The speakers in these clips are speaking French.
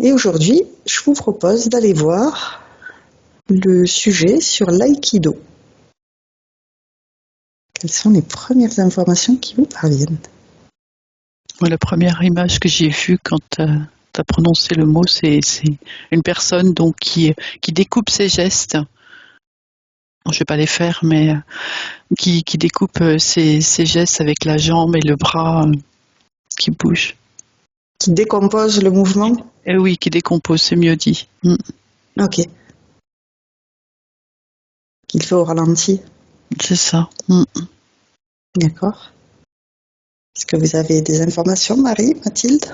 Et aujourd'hui, je vous propose d'aller voir le sujet sur l'aïkido. Quelles sont les premières informations qui vous parviennent? La première image que j'ai vue quand tu as prononcé le mot, c'est une personne donc qui découpe ses gestes. Je ne vais pas les faire, mais qui découpe ses gestes avec la jambe et le bras qui bouge. Qui décompose le mouvement? Et oui, qui décompose, c'est mieux dit. Ok. Qu'il fait au ralenti. C'est ça. D'accord. Est-ce que vous avez des informations, Marie, Mathilde?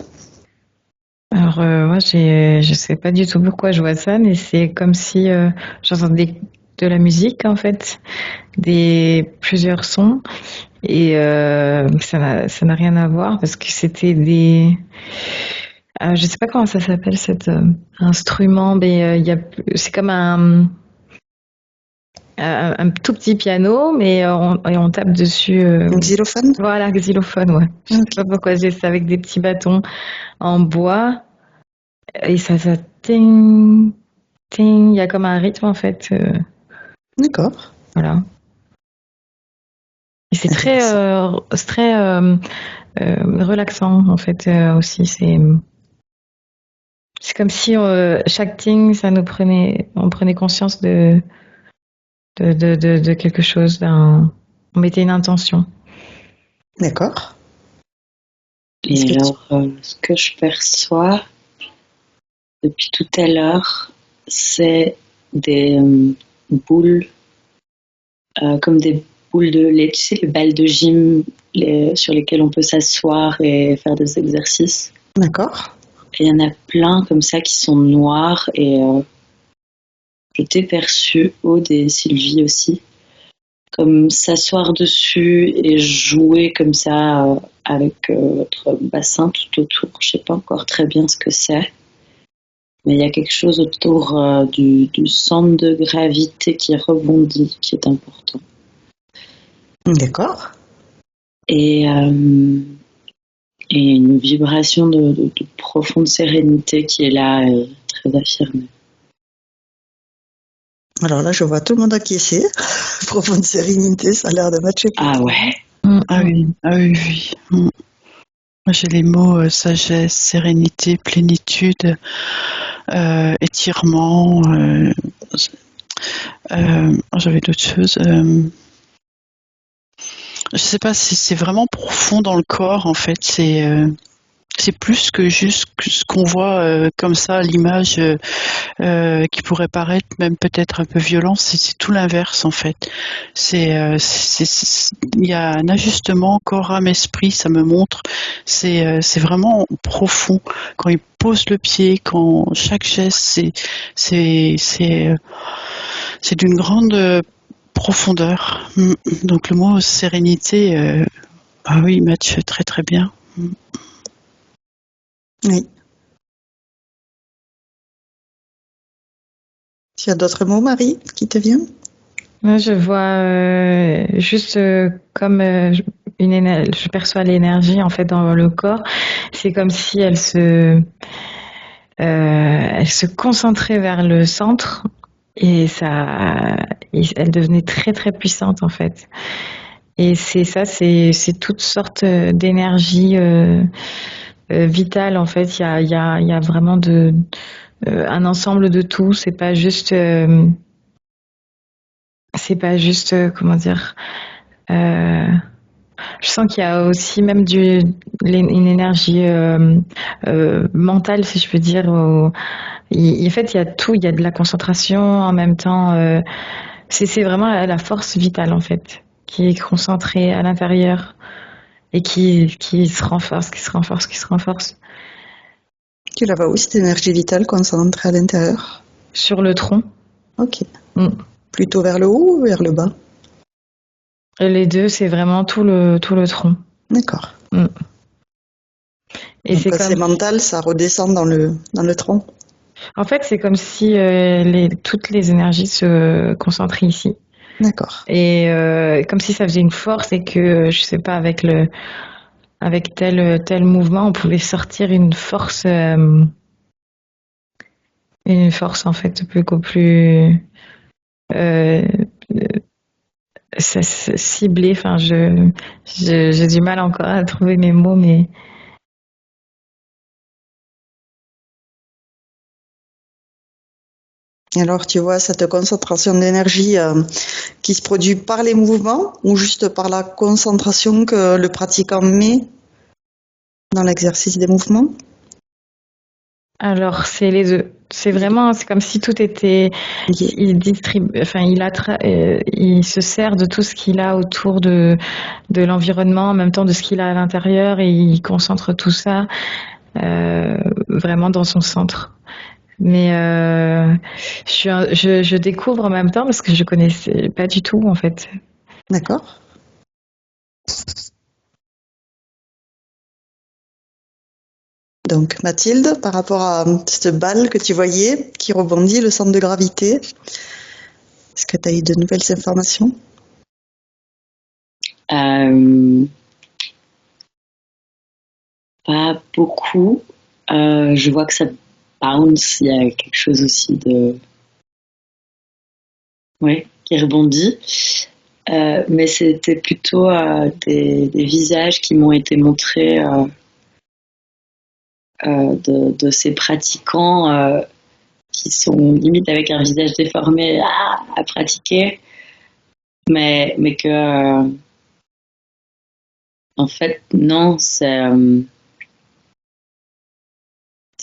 Alors moi, je sais pas du tout pourquoi je vois ça, mais c'est comme si j'entendais de la musique en fait, plusieurs sons, et ça n'a rien à voir parce que c'était je sais pas comment ça s'appelle cet instrument, mais c'est comme un tout petit piano, mais on tape dessus. Un xylophone? Voilà, xylophone, ouais. Je sais Ok. pas pourquoi j'ai ça avec des petits bâtons en bois. Et ça ting, ting, il y a comme un rythme en fait. D'accord. Voilà. Et c'est très, relaxant en fait aussi. C'est comme si chaque ting, on prenait conscience de quelque chose, on mettait une intention. D'accord. Et alors, ce que je perçois depuis tout à l'heure, c'est des boules, comme des boules de lait, tu sais, les balles de gym sur lesquelles on peut s'asseoir et faire des exercices. D'accord. Et il y en a plein comme ça qui sont noirs, et je t'ai perçu, Aude et Sylvie aussi, comme s'asseoir dessus et jouer comme ça avec votre bassin tout autour. Je sais pas encore très bien ce que c'est, mais il y a quelque chose autour du centre de gravité qui rebondit, qui est important. D'accord. Et une vibration de profonde sérénité qui est là, très affirmée. Alors là, je vois tout le monde acquiescer. Profonde sérénité, ça a l'air de matcher. Ah ouais. Ah oui. Moi, j'ai les mots sagesse, sérénité, plénitude, étirement. J'avais d'autres choses. Je sais pas si c'est vraiment profond dans le corps en fait. C'est plus que juste ce qu'on voit comme ça, l'image qui pourrait paraître même peut-être un peu violent. C'est tout l'inverse en fait. Il y a un ajustement corps, âme, esprit. Ça me montre. C'est vraiment profond. Quand il pose le pied, quand chaque geste, c'est d'une grande profondeur. Donc le mot sérénité, ah oui, il match très très bien. Oui. Tu as d'autres mots, Marie, qui te viennent? Moi, je vois juste comme je perçois l'énergie en fait dans le corps. C'est comme si elle se concentrait vers le centre, et elle devenait très très puissante en fait. Et c'est toutes sortes d'énergie vitale en fait. Il y a vraiment un ensemble de tout. C'est pas juste comment dire. Je sens qu'il y a aussi même une énergie mentale, si je peux dire. En fait, il y a tout. Il y a de la concentration en même temps. C'est vraiment la force vitale en fait, qui est concentrée à l'intérieur et qui se renforce, qui se renforce, qui se renforce. Tu la vois où, cette énergie vitale concentrée à l'intérieur? Sur le tronc. Ok. Plutôt vers le haut ou vers le bas? Les deux, c'est vraiment tout le tronc. D'accord. Et donc, quand c'est mental, ça redescend dans le tronc. En fait, c'est comme si toutes les énergies se concentraient ici. D'accord. Et comme si ça faisait une force, et que, je sais pas, avec tel mouvement, on pouvait sortir une force une force en fait beaucoup plus euh, ciblée. Enfin, j'ai du mal encore à trouver mes mots, mais Alors, tu vois, cette concentration d'énergie qui se produit par les mouvements ou juste par la concentration que le pratiquant met dans l'exercice des mouvements? alors c'est les deux. C'est vraiment, c'est comme si tout était, il distribue, enfin il se sert de tout ce qu'il a autour de l'environnement, en même temps de ce qu'il a à l'intérieur, et il concentre tout ça vraiment dans son centre. Mais je découvre en même temps parce que je connaissais pas du tout en fait. D'accord. Donc, Mathilde, par rapport à cette balle que tu voyais qui rebondit, le centre de gravité, est-ce que tu as eu de nouvelles informations? Pas beaucoup. Je vois que ça bounce, il y a quelque chose aussi de... Ouais, qui rebondit. Mais c'était plutôt des visages qui m'ont été montrés de ces pratiquants qui sont limite avec un visage déformé à pratiquer, mais que en fait non, ça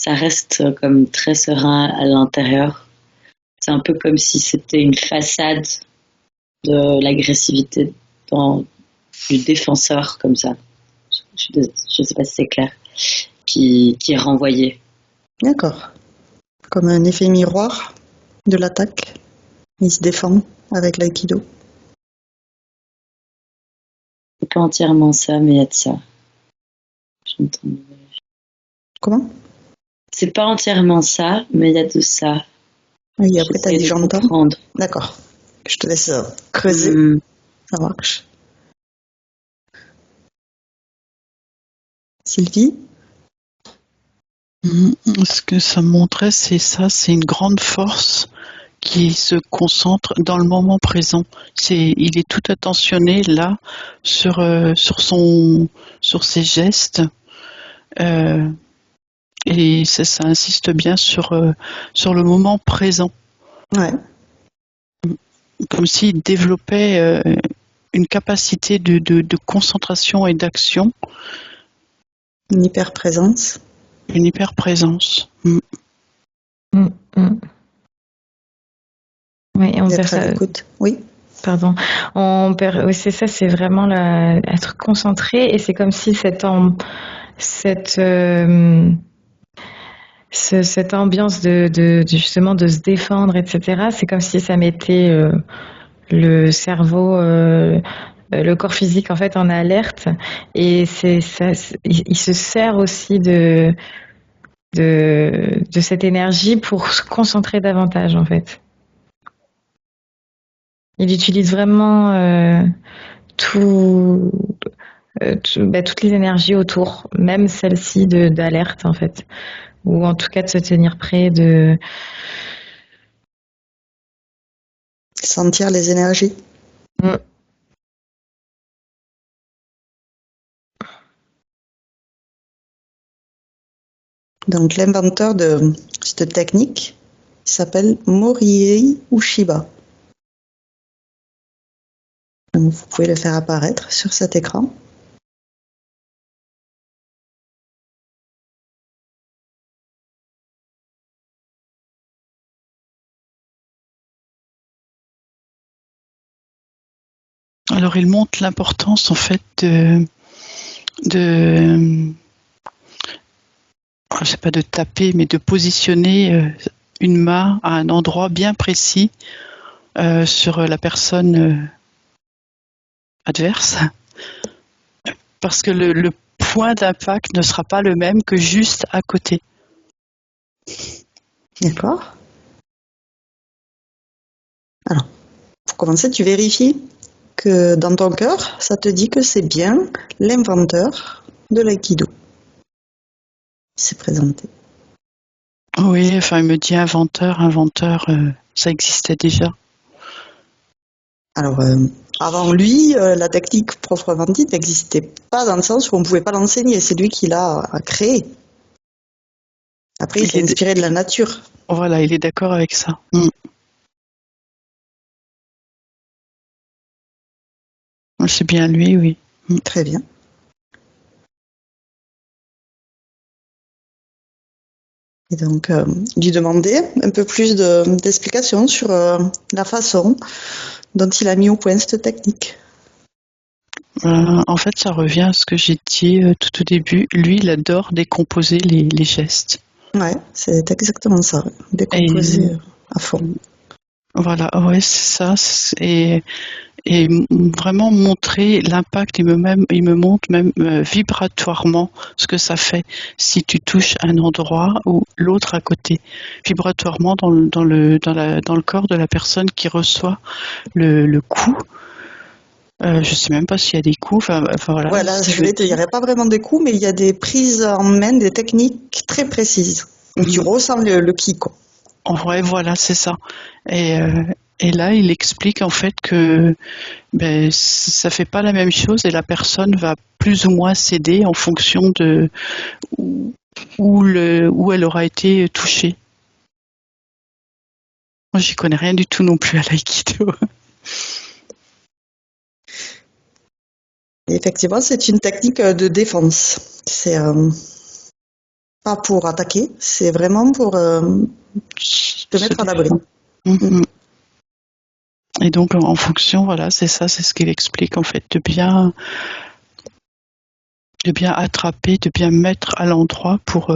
reste comme très serein à l'intérieur. C'est un peu comme si c'était une façade de l'agressivité du défenseur comme ça. Je sais pas si c'est clair, qui est renvoyé. D'accord. Comme un effet miroir de l'attaque. Il se défend avec l'aïkido. C'est pas entièrement ça, mais il y a de ça. J'entends. Comment? C'est pas entièrement ça, mais il y a de ça. Oui, après t'as dit J'essaie de j'entends. comprendre. D'accord. Je te laisse creuser. Ça marche. Sylvie? Ce que ça montrait, c'est ça, c'est une grande force qui se concentre dans le moment présent. Il est tout attentionné là sur ses gestes, et ça insiste bien sur le moment présent. Ouais. Comme s'il développait une capacité de concentration et d'action. Une hyper-présence. Une hyper-présence. Oui, on perd D'être à ça. l'écoute. Oui. Pardon. Oui, c'est ça, c'est vraiment être concentré, et c'est comme si cette ambiance justement de se défendre, etc. C'est comme si ça mettait le cerveau, le corps physique en fait en alerte, et il se sert aussi de cette énergie pour se concentrer davantage en fait. Il utilise vraiment toutes les énergies autour, même celle-ci d'alerte en fait, ou en tout cas de se tenir prêt, de Sentir les énergies. Donc l'inventeur de cette technique s'appelle Morihei Ueshiba. Donc, vous pouvez le faire apparaître sur cet écran. Alors il montre l'importance en fait je sais pas, de taper, mais de positionner une main à un endroit bien précis sur la personne adverse, parce que le point d'impact ne sera pas le même que juste à côté. D'accord. Alors, pour commencer, tu vérifies que dans ton cœur, ça te dit que c'est bien l'inventeur de l'aïkido qui s'est présenté. Oui, enfin, il me dit inventeur, ça existait déjà. Alors, avant lui, la technique proprement dite n'existait pas dans le sens où on ne pouvait pas l'enseigner. C'est lui qui l'a créé. Après, il s'est inspiré de la nature. Voilà, il est d'accord avec ça. C'est bien lui, oui. Très bien. Et donc, lui demander un peu plus d'explications sur la façon dont il a mis au point cette technique. En fait, ça revient à ce que j'ai dit tout au début. Lui, il adore décomposer les gestes. Ouais, c'est exactement ça. Décomposer à fond. Voilà, ouais, c'est ça. Et vraiment montrer l'impact. Il me montre même vibratoirement ce que ça fait si tu touches un endroit ou l'autre à côté. Vibratoirement dans le corps de la personne qui reçoit le coup. Je sais même pas s'il y a des coups. Voilà. Voilà, je vais te dire, il n'y a pas vraiment de coups, mais il y a des prises en main, des techniques très précises où tu ressens le ki, quoi. Ouais, voilà, c'est ça. Et là, il explique en fait que ça fait pas la même chose et la personne va plus ou moins céder en fonction de où elle aura été touchée. Moi, j'y connais rien du tout non plus à l'aïkido. Et effectivement, c'est une technique de défense. C'est pas pour attaquer, c'est vraiment pour te mettre à l'abri. Et donc, en fonction, voilà, c'est ça, c'est ce qu'il explique en fait, de bien attraper, de bien mettre à l'endroit pour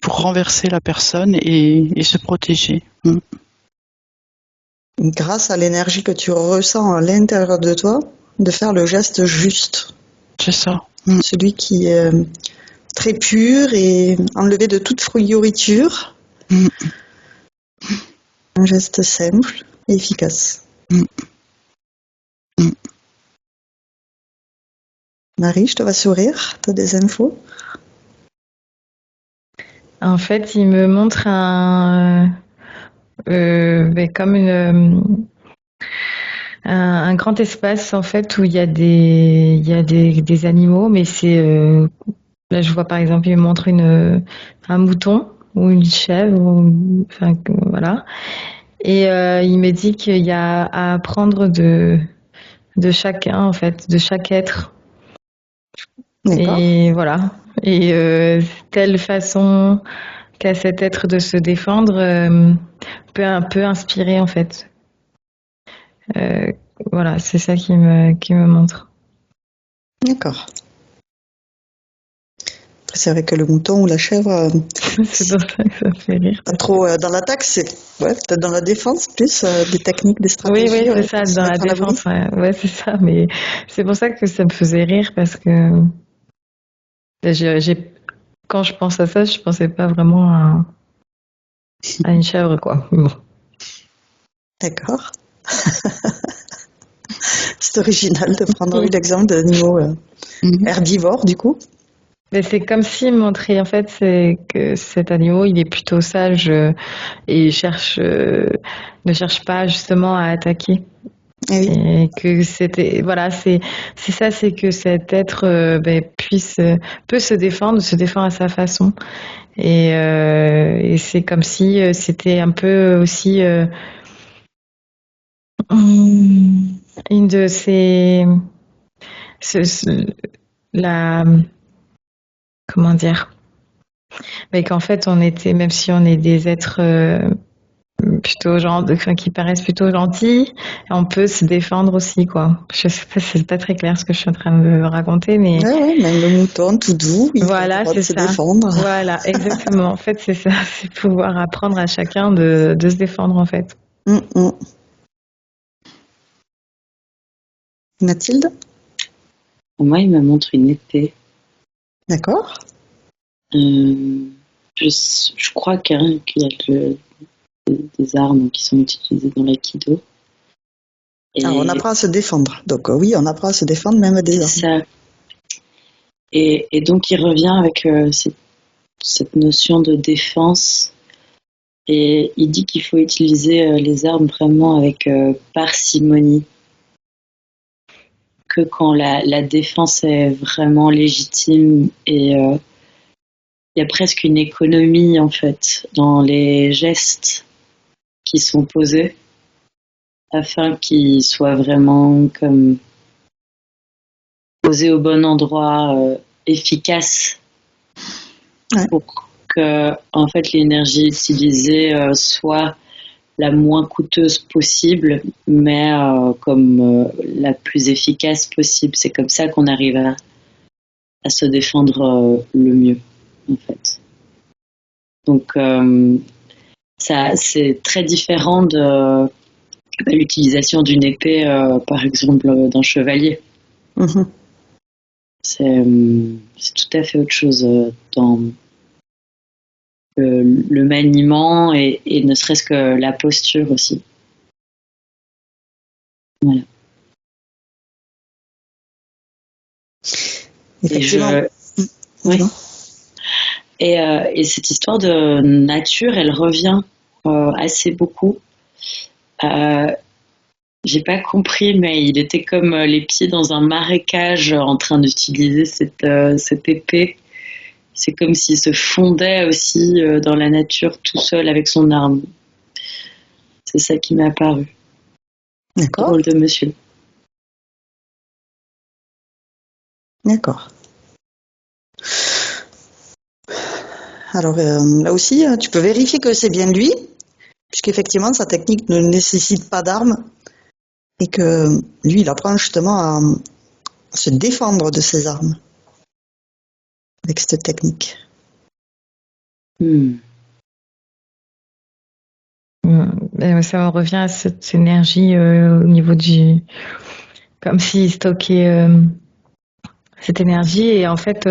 renverser la personne et se protéger. Grâce à l'énergie que tu ressens à l'intérieur de toi, de faire le geste juste. C'est ça. Celui qui est très pur et enlevé de toute frioriture. Un geste simple et efficace. Marie, je te vois sourire. Tu as des infos? En fait, il me montre comme un grand espace en fait où il y a des animaux, mais là je vois par exemple il me montre un mouton ou une chèvre, enfin voilà. Et il me dit qu'il y a à apprendre de chacun en fait, de chaque être. D'accord. Et voilà. Et telle façon qu'a cet être de se défendre peut inspirer en fait. Voilà, c'est ça qui me montre. D'accord. C'est vrai que le mouton ou la chèvre, c'est pour ça que ça fait rire. pas trop dans l'attaque, c'est peut-être dans la défense plus, des techniques, des stratégies. Oui, c'est ça, dans la défense, ouais, c'est ça. Mais c'est pour ça que ça me faisait rire parce que quand je pense à ça, je pensais pas vraiment à une chèvre, quoi. Bon. D'accord. C'est original de prendre l'exemple d'animaux herbivores, du coup. Mais c'est comme s'il montrait en fait que cet animal il est plutôt sage et ne cherche pas justement à attaquer. Et que c'était voilà c'est ça, c'est que cet être peut se défendre à sa façon et c'est comme si c'était un peu aussi une de ces comment dire, mais qu'en fait on était, même si on est des êtres qui paraissent plutôt gentils, on peut se défendre aussi, quoi. Je sais pas, c'est pas très clair ce que je suis en train de raconter, mais même le mouton tout doux, il a le droit de se défendre. Voilà, exactement. En fait, c'est ça, c'est pouvoir apprendre à chacun de se défendre, en fait. Mathilde? Moi, il me montre une épée. D'accord. Je crois qu'il y a des armes qui sont utilisées dans l'aïkido. Alors, on apprend à se défendre. Donc, oui, on apprend à se défendre même des armes. C'est ça. Et donc, il revient avec cette notion de défense. Et il dit qu'il faut utiliser les armes vraiment avec parcimonie, que quand la défense est vraiment légitime et il y a presque une économie en fait dans les gestes qui sont posés afin qu'ils soient vraiment comme posés au bon endroit, efficaces pour que en fait l'énergie utilisée soit la moins coûteuse possible, mais comme la plus efficace possible. C'est comme ça qu'on arrive à se défendre le mieux, en fait. Donc, ça, c'est très différent de l'utilisation d'une épée, par exemple, d'un chevalier. Mhm. C'est tout à fait autre chose dans le maniement et ne serait-ce que la posture aussi. Voilà. Effectivement. Oui. Et cette histoire de nature, elle revient assez beaucoup. J'ai pas compris, mais il était comme les pieds dans un marécage en train d'utiliser cette épée. C'est comme s'il se fondait aussi dans la nature tout seul avec son arme. C'est ça qui m'est apparu. D'accord. Drôle de monsieur. D'accord. Alors là aussi, tu peux vérifier que c'est bien lui, puisqu'effectivement sa technique ne nécessite pas d'armes et que lui, il apprend justement à se défendre de ses armes avec cette technique. Et ça en revient à cette énergie au niveau du... Comme s'il stockait cette énergie et en fait,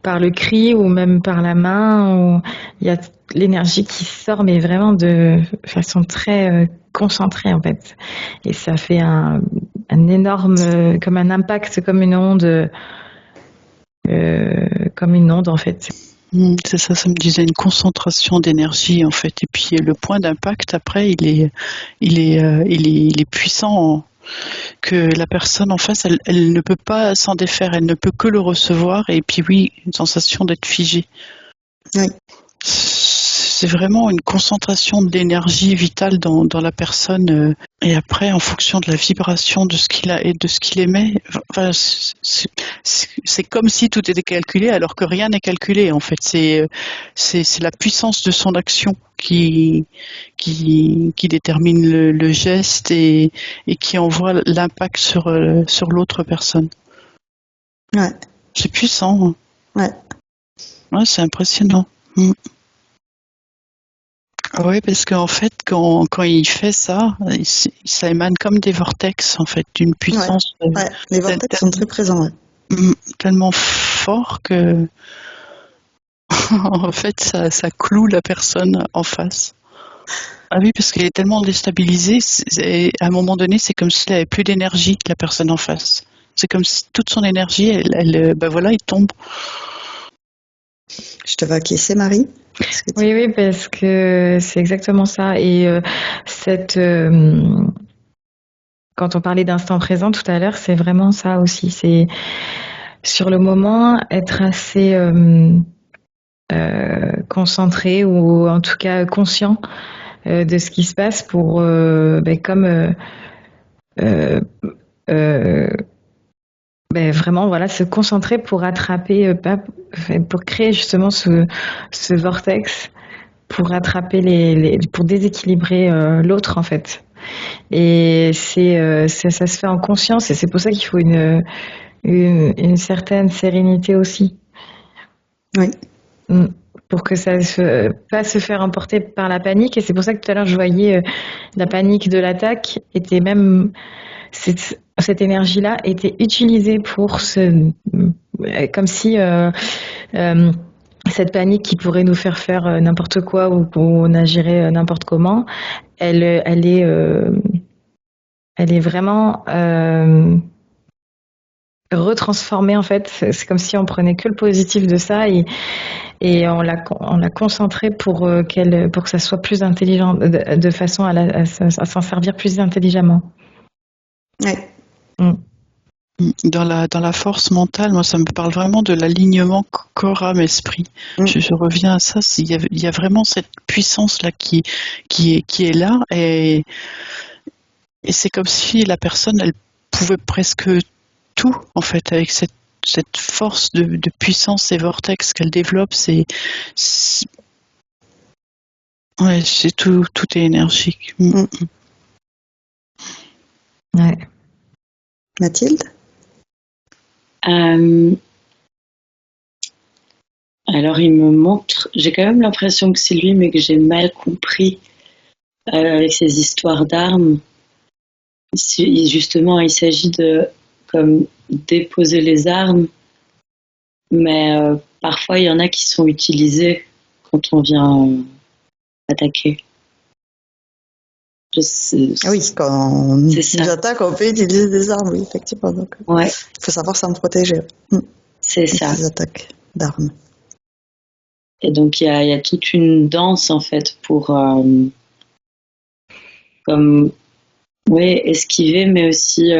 par le cri ou même par la main, il y a l'énergie qui sort, mais vraiment de façon très concentrée en fait. Et ça fait un énorme, comme un impact, comme une onde en fait. C'est ça, ça me disait une concentration d'énergie en fait. Et puis le point d'impact après, il est puissant. Que la personne en face, elle ne peut pas s'en défaire, elle ne peut que le recevoir. Et puis oui, une sensation d'être figée. Oui. C'est vraiment une concentration d'énergie vitale dans la personne. Et après, en fonction de la vibration de ce qu'il a et de ce qu'il émet, enfin, c'est comme si tout était calculé, alors que rien n'est calculé. En fait, c'est la puissance de son action qui détermine le geste et qui envoie l'impact sur l'autre personne. Ouais. C'est puissant. Ouais. Ouais, c'est impressionnant. Oui, parce qu'en fait, quand il fait ça, ça émane comme des vortex, en fait, d'une puissance Ouais. Les vortex sont très présents. Ouais. Tellement fort que, en fait, ça cloue la personne en face. Ah oui, parce qu'elle est tellement déstabilisée, à un moment donné, c'est comme s'il n'avait plus d'énergie, la personne en face. C'est comme si toute son énergie, ben voilà, il tombe. Je te vois acquiescer, Marie. Oui, parce que c'est exactement ça. Et quand on parlait d'instant présent tout à l'heure, c'est vraiment ça aussi. C'est sur le moment être assez concentré ou en tout cas conscient de ce qui se passe pour vraiment voilà se concentrer pour attraper pour créer justement ce vortex pour attraper pour déséquilibrer l'autre en fait. Et ça se fait en conscience et c'est pour ça qu'il faut une certaine sérénité aussi. Oui. Pour que ça pas se faire emporter par la panique. Et c'est pour ça que tout à l'heure je voyais la panique de l'attaque était même cette énergie-là était utilisée pour comme si cette panique qui pourrait nous faire n'importe quoi ou qu'on agirait n'importe comment, elle est vraiment retransformer, en fait. C'est comme si on prenait que le positif de ça et on l'a concentré pour que ça soit plus intelligent, de façon à s'en servir plus intelligemment. Ouais. Dans la force mentale, moi, ça me parle vraiment de l'alignement corps, âme, esprit. Je reviens à ça. Il y a vraiment cette puissance-là qui est là, et c'est comme si la personne, elle pouvait presque tout, en fait, avec cette force de puissance et vortex qu'elle développe. Ouais, c'est tout est énergique. Ouais. Mathilde? Alors, il me montre, j'ai quand même l'impression que c'est lui, mais que j'ai mal compris avec ces histoires d'armes. Justement, il s'agit de comme déposer les armes, mais parfois il y en a qui sont utilisées quand on vient attaquer. Oui, quand on nous attaque, on peut utiliser des armes, oui, effectivement. Donc, ouais. Il faut savoir s'en protéger. C'est ça. Des attaques d'armes. Et donc il y a toute une danse en fait pour comme esquiver, mais aussi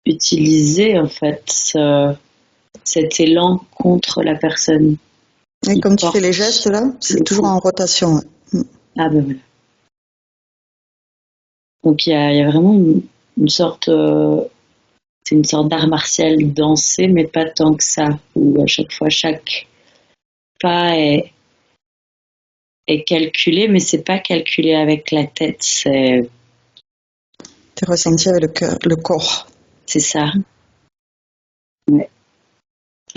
utiliser en fait cet élan contre la personne. Et comme tu fais les gestes là, c'est toujours en rotation. Ah ben voilà. Donc il y a vraiment une sorte, c'est une sorte d'art martial dansé, mais pas tant que ça, où à chaque fois chaque pas est calculé, mais c'est pas calculé avec la tête, c'est ressenti avec le corps. C'est ça. Ouais.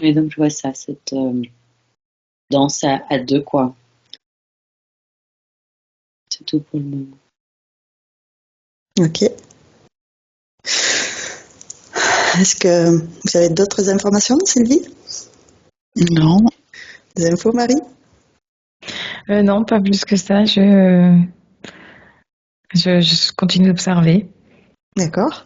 Et donc je vois ça, cette danse à deux, quoi. C'est tout pour le moment. Ok. Est-ce que vous avez d'autres informations, Sylvie? Non. Des infos, Marie? Non, pas plus que ça. Je continue d'observer. D'accord.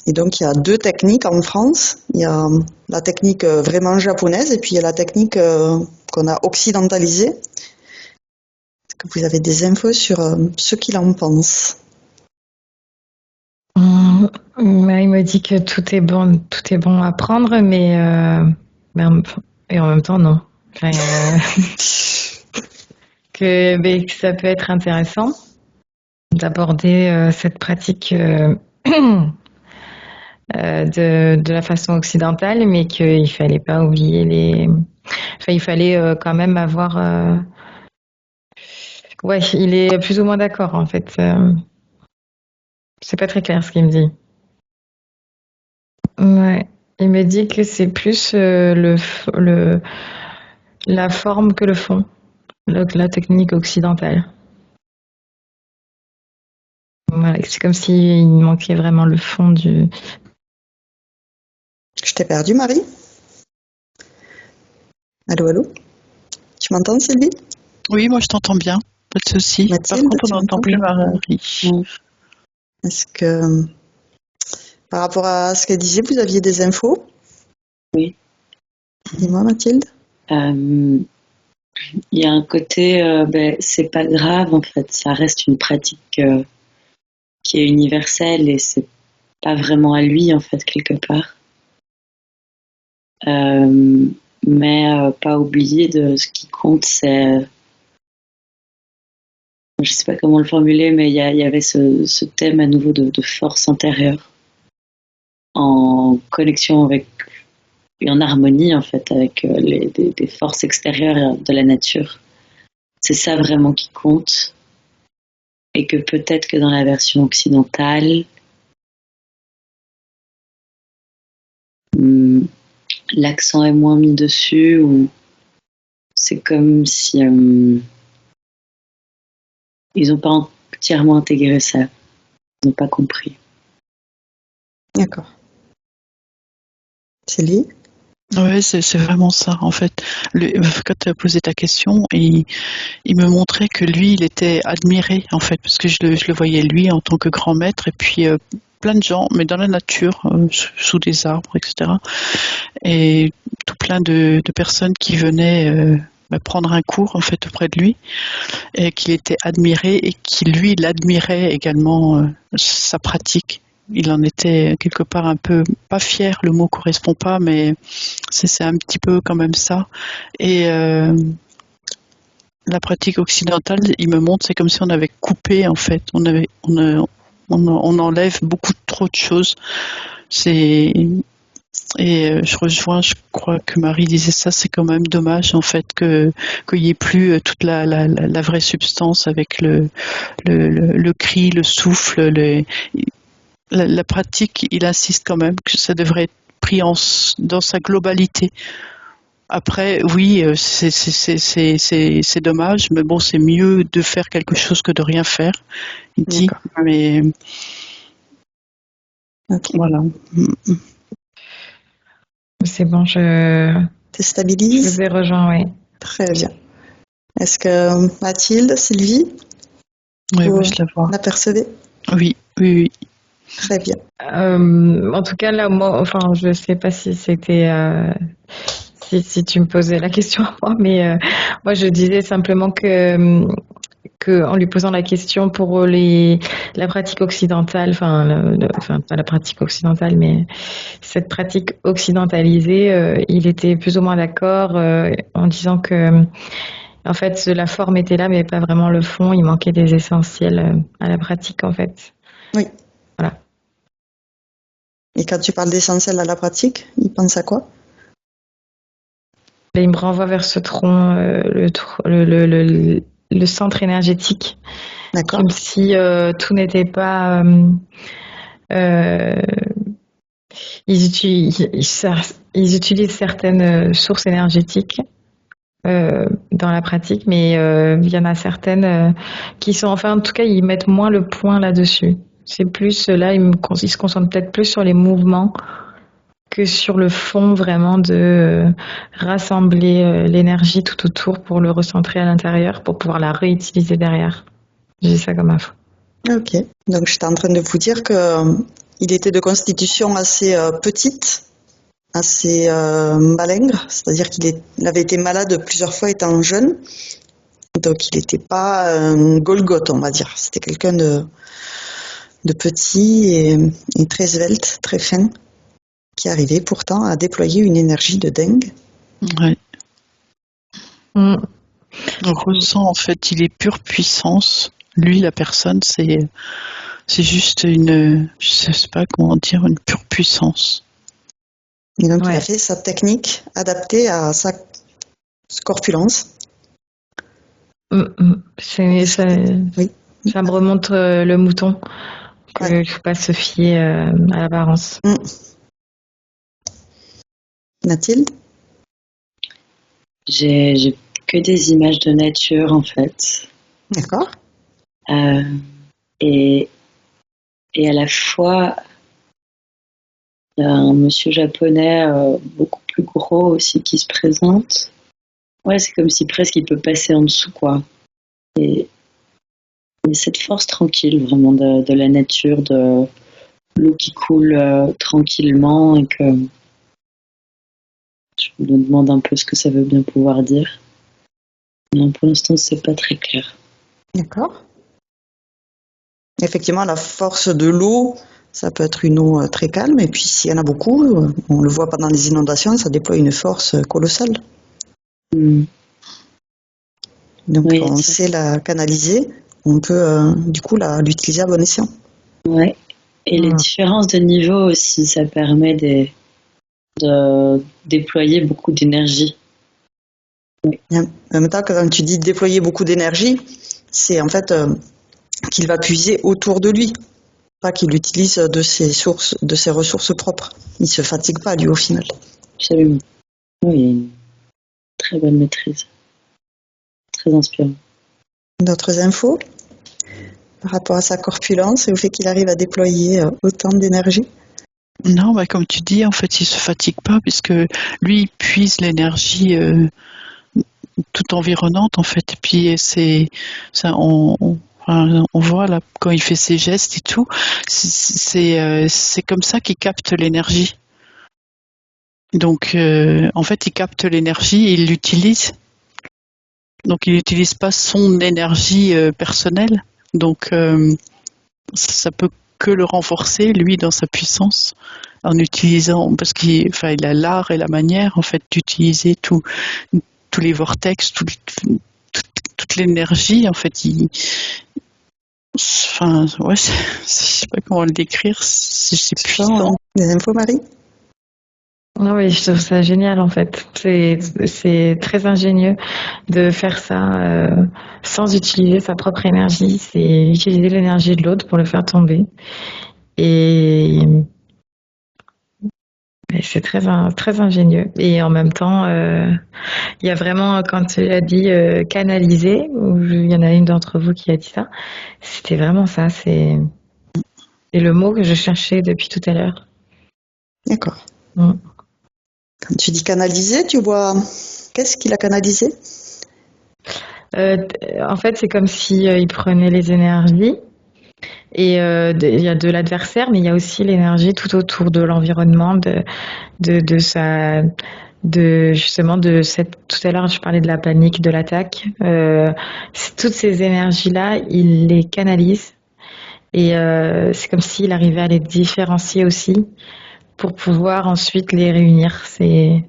Et donc, il y a 2 techniques en France. Il y a la technique vraiment japonaise et puis il y a la technique qu'on a occidentalisée. Est-ce que vous avez des infos sur ce qu'il en pense? Il me dit que tout est bon à prendre, mais et en même temps, non. Enfin, que ça peut être intéressant d'aborder cette pratique de la façon occidentale, mais qu'il fallait pas oublier Enfin, il fallait quand même avoir. Ouais, il est plus ou moins d'accord en fait. C'est pas très clair ce qu'il me dit. Ouais, il me dit que c'est plus la forme que le fond, la technique occidentale. Voilà, c'est comme s'il manquait vraiment le fond du. Je t'ai perdu, Marie? Allô, allô? Tu m'entends, Sylvie? Oui, moi je t'entends bien, pas de souci. Mathilde, par contre, on n'entend plus Marie. Est-ce que, par rapport à ce qu'elle disait, vous aviez des infos? Oui. Dis-moi, Mathilde. Il y a un côté, c'est pas grave en fait, ça reste une pratique qui est universelle et c'est pas vraiment à lui en fait quelque part. Mais pas oublier de ce qui compte, c'est, je sais pas comment le formuler, mais il y avait ce thème à nouveau de force intérieure en connexion avec et en harmonie en fait avec des forces extérieures de la nature. C'est ça vraiment qui compte. Et que peut-être que dans la version occidentale, l'accent est moins mis dessus, ou c'est comme si ils n'ont pas entièrement intégré ça, ils n'ont pas compris. D'accord. Célie? Oui, c'est vraiment ça, en fait. Quand tu as posé ta question, il me montrait que lui, il était admiré, en fait, parce que je le voyais lui en tant que grand maître, et puis plein de gens, mais dans la nature, sous des arbres, etc. Et tout plein de personnes qui venaient prendre un cours en fait auprès de lui, et qu'il était admiré et qui lui l'admirait également sa pratique. Il en était quelque part un peu, pas fier, le mot correspond pas, mais c'est un petit peu quand même ça. Et la pratique occidentale, il me montre, c'est comme si on avait coupé en fait, on enlève beaucoup trop de choses. Je rejoins, je crois que Marie disait ça, c'est quand même dommage en fait qu'il n'y ait plus toute la vraie substance avec le cri, le souffle, la pratique. Il insiste quand même que ça devrait être pris dans sa globalité. Après, oui, c'est dommage, mais bon, c'est mieux de faire quelque chose que de rien faire, il dit. Mais voilà. C'est bon, je Déstabilise. vous ai rejoint, oui. Très bien. Est-ce que Mathilde, Sylvie, Oui, vous je la vois. l'apercevez? Oui. Très bien. En tout cas, là, moi, enfin, je sais pas si c'était si tu me posais la question à moi, mais moi, je disais simplement que en lui posant la question pour la pratique occidentale, enfin pas la pratique occidentale, mais cette pratique occidentalisée, il était plus ou moins d'accord en disant que en fait la forme était là, mais pas vraiment le fond. Il manquait des essentiels à la pratique, en fait. Oui. Voilà. Et quand tu parles d'essentiel à la pratique, il pense à quoi? Là, il me renvoie vers ce tronc, le centre énergétique, D'accord. comme si tout n'était pas. Ils utilisent certaines sources énergétiques dans la pratique, mais il y en a certaines qui sont, enfin, en tout cas, ils mettent moins le point là-dessus. C'est plus là, ils se concentrent peut-être plus sur les mouvements que sur le fond vraiment de rassembler l'énergie tout autour pour le recentrer à l'intérieur pour pouvoir la réutiliser derrière. J'ai ça comme info. Ok. Donc j'étais en train de vous dire que il était de constitution assez petite, assez malingre, c'est-à-dire qu'il avait été malade plusieurs fois étant jeune, donc il n'était pas un Golgoth, on va dire. C'était quelqu'un de petit et très svelte, très fin, qui arrivait pourtant à déployer une énergie de dingue. Ouais. Mm. On ressent en fait, il est pure puissance. Lui, la personne, c'est juste je sais pas comment dire, une pure puissance. Et donc il Ouais. a fait sa technique adaptée à sa corpulence. Ça, Oui. ça me remonte le mouton, qu'il Ouais. ne faut pas se fier à l'apparence. Mathilde? J'ai que des images de nature en fait. D'accord. Et à la fois, il y a un monsieur japonais beaucoup plus gros aussi qui se présente. Ouais, c'est comme si presque il peut passer en dessous, quoi. Et cette force tranquille, vraiment, de la nature, de l'eau qui coule tranquillement, et que je me demande un peu ce que ça veut bien pouvoir dire. Mais pour l'instant, c'est pas très clair. D'accord. Effectivement, la force de l'eau, ça peut être une eau très calme, et puis s'il y en a beaucoup, on le voit pendant les inondations, ça déploie une force colossale. Donc Oui, on sait la canaliser, on peut du coup l'utiliser à bon escient. Ouais. Et les différences de niveau aussi, ça permet de déployer beaucoup d'énergie. Oui. En même temps, quand tu dis déployer beaucoup d'énergie, c'est en fait qu'il va puiser autour de lui, pas qu'il utilise de ses ressources propres. Il se fatigue pas lui au final. Absolument. Oui, une très bonne maîtrise. Très inspirant. D'autres infos par rapport à sa corpulence et au fait qu'il arrive à déployer autant d'énergie? Non, comme tu dis, en fait, il se fatigue pas puisque lui, il puise l'énergie toute environnante, en fait. Et puis, Enfin, on voit là quand il fait ses gestes et tout, c'est comme ça qu'il capte l'énergie. Donc, en fait, il capte l'énergie et il l'utilise. Donc, il n'utilise pas son énergie personnelle. Donc, ça peut que le renforcer, lui, dans sa puissance, en utilisant, parce il a l'art et la manière, en fait, d'utiliser tous les vortex, toute l'énergie, en fait. Ouais, je sais pas comment le décrire, c'est puissant. Des infos, Marie? Non, oui, je trouve ça génial en fait. C'est très ingénieux de faire ça sans utiliser sa propre énergie. C'est utiliser l'énergie de l'autre pour le faire tomber. Et c'est très ingénieux. Et en même temps, il y a vraiment, quand tu as dit canaliser, ou il y en a une d'entre vous qui a dit ça, c'était vraiment ça. C'est le mot que je cherchais depuis tout à l'heure. D'accord. Mm. Quand tu dis canaliser, tu vois, qu'est-ce qu'il a canalisé? En fait, c'est comme si il prenait les énergies. Et il y a de l'adversaire, mais il y a aussi l'énergie tout autour de l'environnement, justement de cette. Tout à l'heure, je parlais de la panique, de l'attaque. Toutes ces énergies-là, il les canalise et c'est comme s'il arrivait à les différencier aussi pour pouvoir ensuite les réunir. C'est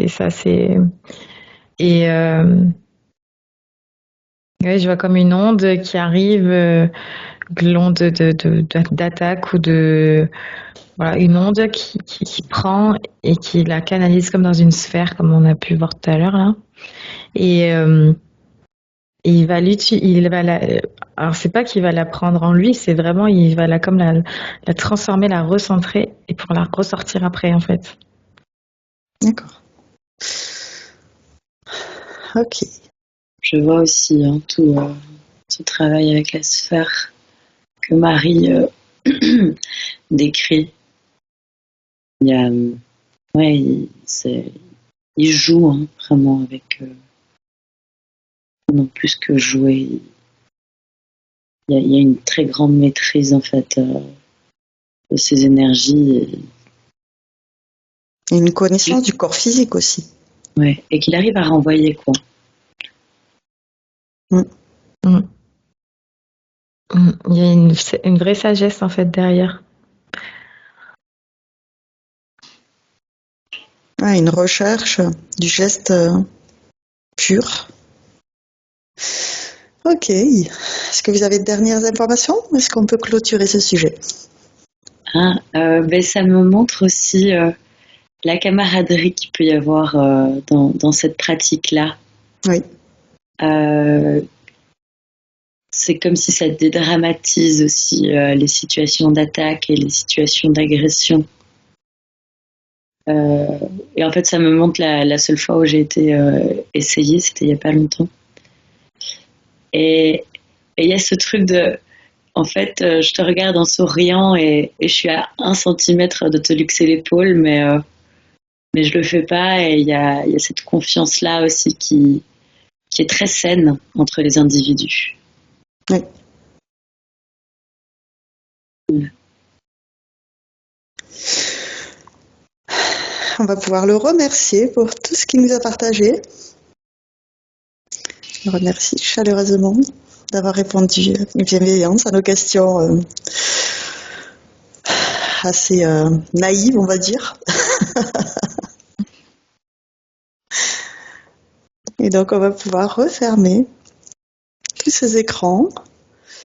ça, c'est et ouais, je vois comme une onde qui arrive. L'onde d'attaque ou voilà, une onde qui prend et qui la canalise comme dans une sphère, comme on a pu voir tout à l'heure là. Et il va alors c'est pas qu'il va la prendre en lui, c'est vraiment il va comme la transformer, la recentrer et pour la ressortir après en fait. D'accord. Ok. Je vois aussi tout ce travail avec la sphère que Marie décrit. Il y a, il joue vraiment avec. Non plus que jouer. Il y a une très grande maîtrise en fait de ses énergies. Et une connaissance du corps physique aussi. Ouais, et qu'il arrive à renvoyer quoi. Mm. Mm. Il y a une vraie sagesse en fait derrière. Une recherche du geste pur. Ok. Est-ce que vous avez de dernières informations ou est-ce qu'on peut clôturer ce sujet? Ça me montre aussi la camaraderie qu'il peut y avoir dans cette pratique-là. Oui. C'est comme si ça dédramatise aussi les situations d'attaque et les situations d'agression. Et en fait, ça me montre la seule fois où j'ai été essayée, c'était il n'y a pas longtemps. Et il y a ce truc de, en fait, je te regarde en souriant et je suis à 1 centimètre de te luxer l'épaule, mais je le fais pas. Et il y a cette confiance-là aussi qui est très saine entre les individus. Oui. On va pouvoir le remercier pour tout ce qu'il nous a partagé. Je le remercie chaleureusement d'avoir répondu avec bienveillance à nos questions assez naïves, on va dire. Et donc, on va pouvoir refermer tous ces écrans.